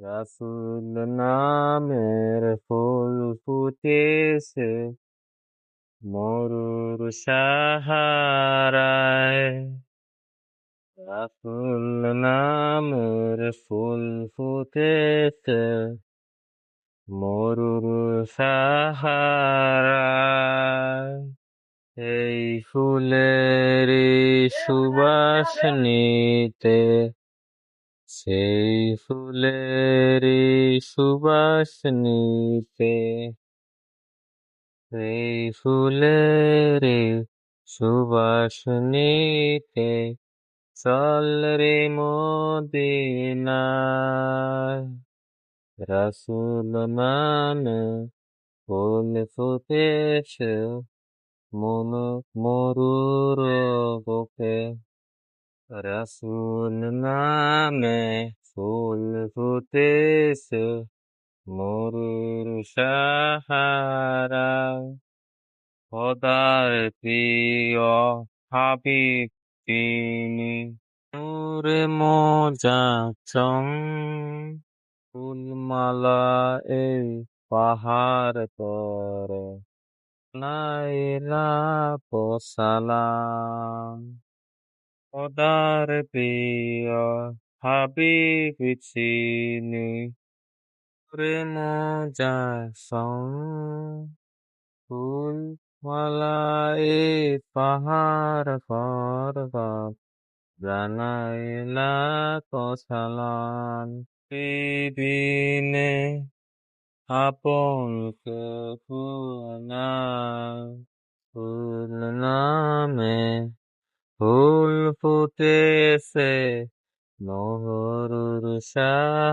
রাসূল নামের ফুল ফুটেছে মরুর সাহারায়। রাসূল নামের ফুল ফুটেছে মরুর সাহারায়। এই ফুলেরই সুবাস নিতে, সেই ফুলেরই সুবাস নিতে, সেই ফুলেরই সুবাস নিতে চল রে মদিনায়। রাসূল নামে ফুল ফুটেছে মরুর বুকে। রাসূল নামে ফুল ফুটেছে মরুর সাহারায়। খোদার প্রিয় হাবিব তিনি, নূরে মোজাচ্ছম। ফুলমালা এই পাহাড় তরে লাইলা সালাম। খোদার প্রিয় হাবিব তিনি, নূরে মোজাচ্ছম। ফুলমালা এই পাহাড় পর্বত জানাইলা সালাম। দিনে আপন কেউ নাই, ফুল নামে ফুল ফুটেছে মরুর সাহারায়।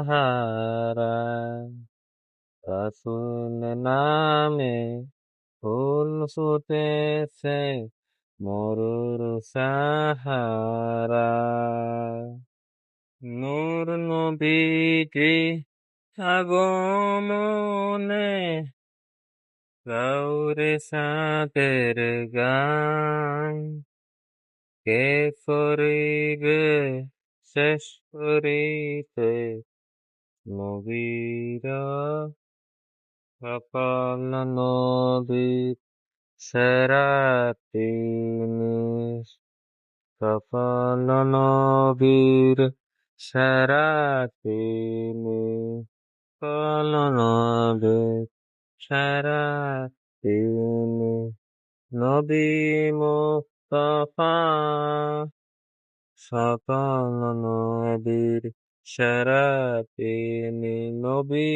রাসূল নামে ফুল ফুটেছে মরুর সাহারায়। নূর নবীজি আগমনে গাউরে সাদের গান। কে করিবে শেষ করিতে নবীর সকল নবীর সেরা তিনি, সকল নবীর সেরা তিনি, সকল নবীর সেরা তিনি। নবী মুস্তাফা সকল নবীর সেরা তিনি, নবী